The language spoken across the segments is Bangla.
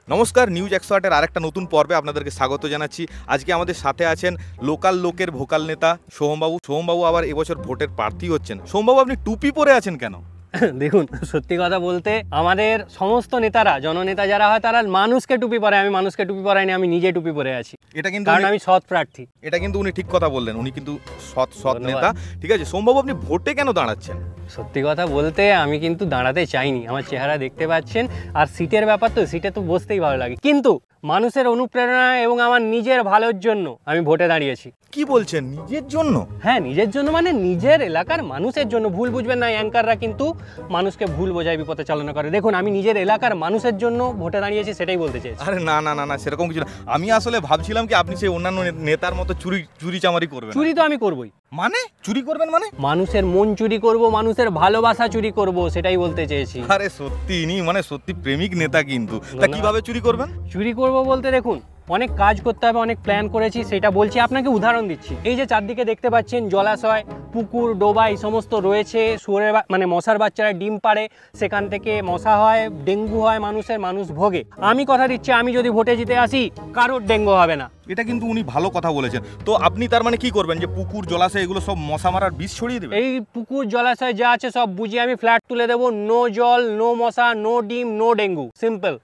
নমস্কার, নিউজ 108 এর আরেকটা নতুন পর্বে আপনাদেরকে স্বাগত জানাচ্ছি। আজকে আমাদের সাথে আছেন লোকাল লোকের ভোকাল নেতা সোহমবাবু। সোহমবাবু আবার এবছর ভোটের প্রার্থী হচ্ছেন। সোহমবাবু, আপনি টুপি পরে আছেন কেন? দেখুন, সত্যি কথা বলতে আমাদের সমস্ত নেতারা, জননেতা যারা হয় তারা মানুষকে টুপি পরায়। আমি মানুষকে টুপি পরাইনি, আমি নিজে টুপি পরে আছি। এটা কিন্তু কারণ আমি সৎ প্রার্থী। এটা কিন্তু উনি ঠিক কথা বললেন, উনি কিন্তু সৎ নেতা। ঠিক আছে সোহমবাবু, আপনি ভোটে কেন দাঁড়াচ্ছেন? সত্যি কথা বলতে আমি কিন্তু দাঁড়াতে চাইনি, আমার চেহারা দেখতে পাচ্ছেন। আর সিটের ব্যাপার তো, সিটে তো বসতেই ভালো লাগে, কিন্তু মানুষের অনুপ্রেরণা এবং আমার নিজের ভালোর জন্য আমি ভোটে দাঁড়িয়েছি। কি বলছেন, নিজের জন্য? হ্যাঁ, নিজের জন্য মানে নিজের এলাকার মানুষের জন্য। ভুল বুঝবেন না, অ্যাঙ্কাররা কিন্তু মানুষকে ভুল বোঝায়, বিপথে চালনা করে। দেখুন, আমি নিজের এলাকার মানুষের জন্য ভোটে দাঁড়িয়েছি, সেটাই বলতে চাইছি। আরে না না না না, সেরকম কিছু না। আমি আসলে ভাবছিলাম কি আপনি সেই অন্যান্য নেতার মতো চুরি চামারি করবেন। চুরি তো আমি করবই। মানে চুরি করবেন মানে? মানুষের মন চুরি করব, মানুষের ভালোবাসা চুরি করব, সেটাই বলতে চেয়েছি। আরে সত্যি ইনি মানে সত্যি প্রেমিক নেতা কিন্তু। তা কিভাবে চুরি করবেন? চুরি করব বলতে দেখুন, অনেক কাজ করতে হবে, অনেক প্ল্যান করেছি, সেটা বলছি। আপনাকে উদাহরণ দিচ্ছি। এই যে চারদিকে দেখতে পাচ্ছেন জলাশয়, পুকুর, ডোবা এই সমস্ত রয়েছে। শুয়োরের মানে মশার বাচ্চারা ডিম পাড়ে, সেখান থেকে মশা হয়, ডেঙ্গু হয়, মানুষ ভোগে। আমি কথা দিচ্ছি, আমি যদি ভোটে জিতে আসি, কারোর ডেঙ্গু হবে না। এটা কিন্তু উনি ভালো কথা বলেছেন। তো আপনি তার মানে কি করবেন, যে পুকুর জলাশয় এগুলো সব মশা মারার বিষ ছড়িয়ে দেবেন? এই পুকুর জলাশয় যা আছে সব বুঝিয়ে আমি ফ্ল্যাট তুলে দেবো। নো জল, নো মশা, নো ডিম, নো ডেঙ্গু। সিম্পল।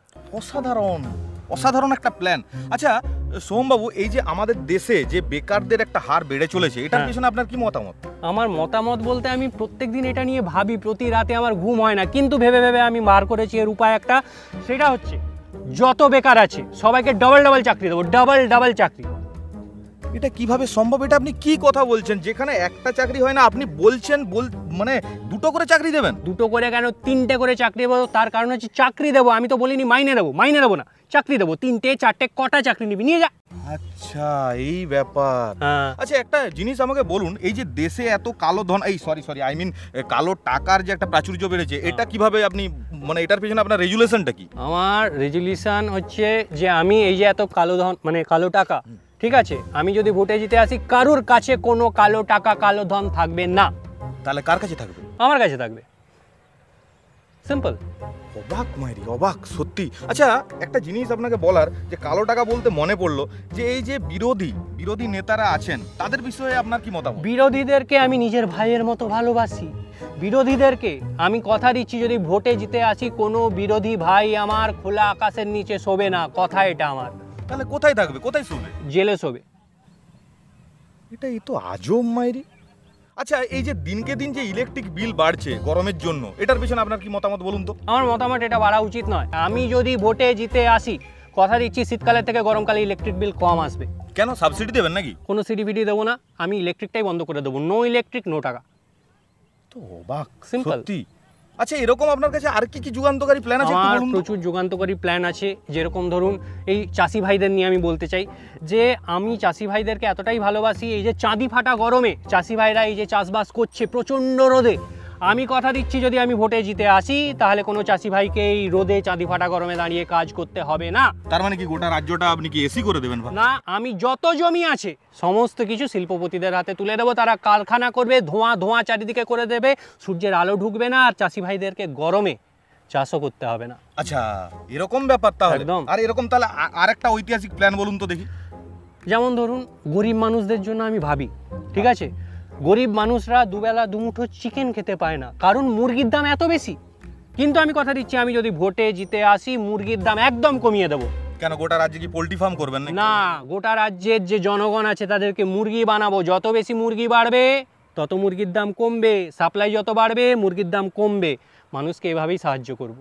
অসাধারণ একটা প্ল্যান। আচ্ছা সোহমবাবু, এই যে আমাদের দেশে যে বেকারদের একটা হার বেড়ে চলেছে, এটার পিছনে আপনার কি মতামত? আমার মতামত বলতে আমি প্রত্যেকদিন এটা নিয়ে ভাবি, প্রতি রাতে আমার ঘুম হয় না, কিন্তু ভেবে ভেবে আমি বার করেছি এর উপায় একটা। সেটা হচ্ছে, যত বেকার আছে সবাইকে ডাবল চাকরি দেবো, ডাবল চাকরি। এটা কিভাবে সম্ভব? এটা আপনি কি কথা বলছেন? যেখানে একটা চাকরি হয় না আপনি বলছেন মানে দুটো করে চাকরি দেবেন? দুটো করে কেন, 3টে করে চাকরি দেবো। তার কারণ হচ্ছে চাকরি দেবো, আমি তো বলিনি মাইনে দেবো না, চাকরি দেবো। 3টে 4টে কটা চাকরি নিবি, নিয়ে যা। আচ্ছা, এই ব্যাপার। হ্যাঁ। আচ্ছা, একটা জিনিস আমাকে বলুন, এই যে দেশে এত কালো ধন, এই সরি আই মিন কালো টাকার যে একটা প্রাচুর্য বেড়েছে, এটা কিভাবে আপনি মানে এটার পিছনে আপনার রেজুলেশনটা কি? আমার রেজুলেশন হচ্ছে যে আমি এই যে এত কালো ধন মানে কালো টাকা, ঠিক আছে, আমি যদি ভোটে জিতে আসি, কারোর কাছে কোনো কালো টাকা কালো ধন থাকবে না। তাহলে কার কাছে থাকবে? আমার কাছে থাকবে। সিম্পল। অবাক মাইরি, অবাক সত্যি। আচ্ছা, একটা জিনিস আপনাকে বলার, যে কালো টাকা বলতে মনে পড়লো, যে এই যে বিরোধী নেতারা আছেন তাদের বিষয়ে আপনার কি মতামত? বিরোধীদেরকে আমি নিজের ভাইয়ের মতো ভালোবাসি। বিরোধীদেরকে আমি কথা দিচ্ছি, যদি ভোটে জিতে আসি, কোনো বিরোধী ভাই আমার খোলা আকাশের নিচে শোবে না। কথা এটা আমার। তাহলে কোথায় থাকবে, কোথায় শোবে? জেলে শোবে। এটাই তো আজব মাইরি। আচ্ছা, এই যে দিনকে দিন যে ইলেকট্রিক বিল বাড়ছে গরমের জন্য, এটার পিছনে আপনার কি মতামত বলুন তো? আমার মতামত, এটা বাড়া উচিত নয়। আমি যদি ভোটে জিতে আসি, কথা দিচ্ছি শীতকালের থেকে গরমকালে ইলেকট্রিক বিল কম আসবে। কেন, সাবসিডি দেবেন নাকি? কোনো সিডিভিডি দেবো না, আমি ইলেকট্রিকটাই বন্ধ করে দেবো। নো ইলেকট্রিক, নো টাকা। তো অবাক সিম্পল। সত্যি। আচ্ছা, এরকম আপনার কাছে আর কি যুগান্তকারী প্ল্যান আছে? আমার প্রচুর যুগান্তকারী প্ল্যান আছে। যেরকম ধরুন, এই চাষি ভাইদের নিয়ে আমি বলতে চাই যে আমি চাষি ভাইদেরকে এতটাই ভালোবাসি। এই যে চাঁদি ফাটা গরমে চাষি ভাইরা এই যে চাষবাস করছে প্রচণ্ড রোদে, আমি কথা দিচ্ছি যদি আমি ভোটে জিতে আসি, তাহলে কোনো চাষি ভাইকে এই রোদে চাঁদি ফাটা গরমে দাঁড়িয়ে কাজ করতে হবে না। তার মানে কি গোটা রাজ্যটা আপনি কি এসি করে দেবেন? না, আমি যত জমি আছে সমস্ত কিছু শিল্পপতিদের হাতে তুলে দেবো। তারা কারখানা করবে, ধোঁয়া চারিদিকে করে দেবে, সূর্যের আলো ঢুকবে না, আর চাষি ভাইদেরকে গরমে চাষও করতে হবে না। আচ্ছা, এরকম ব্যাপার তাহলে। একদম। আর এরকম তাহলে আরেকটা ঐতিহাসিক প্ল্যান বলুন তো দেখি। যেমন ধরুন, গরিব মানুষদের জন্য আমি ভাবি, ঠিক আছে, গরিব মানুষরা দুবেলা দুমুঠো চিকেন খেতে পায় না, কারণ মুরগির দাম এত বেশি। কিন্তু আমি কথা দিচ্ছি, আমি যদি ভোটে জিতে আসি, মুরগির দাম একদম কমিয়ে দেবো। কেন, গোটা রাজ্যে কি পোল্ট্রি ফার্ম করবেন না, গোটা রাজ্যের যে জনগণ আছে তাদেরকে মুরগি বানাবো। যত বেশি মুরগি বাড়বে তত মুরগির দাম কমবে, সাপ্লাই যত বাড়বে মুরগির দাম কমবে। মানুষকে এভাবেই সাহায্য করব।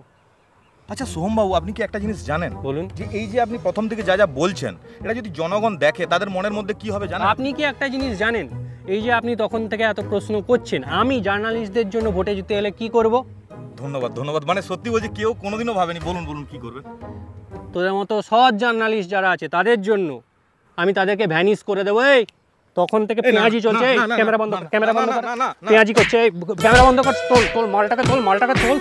আচ্ছা সোহমবাবু, আপনি কি একটা জিনিস জানেন? বলুন। যে এই যে আপনি প্রথম থেকে যা বলছেন, এটা যদি জনগণ দেখে তাদের মনের মধ্যে কি হবে জানেন? আপনি কি একটা জিনিস জানেন, এই যে আপনি তখন থেকে এত প্রশ্ন করছেন, আমি জার্নালিস্টদের জন্য ভোটে জিতে এলে কি করব? ধন্যবাদ। মানে সত্যি বলছি, কেউ কোনোদিনও ভাবেনি। বলুন কি করবেন? তোদের মতো সৎ জার্নালিস্ট যারা আছে তাদের জন্য আমি তাদেরকে ভ্যানিশ করে দেবো। এই তখন থেকে পেঁয়াজি চলছে, ক্যামেরা বন্ধ কর, পেঁয়াজি করছে, ক্যামেরা বন্ধ কর, তোল মালটাকে তোল।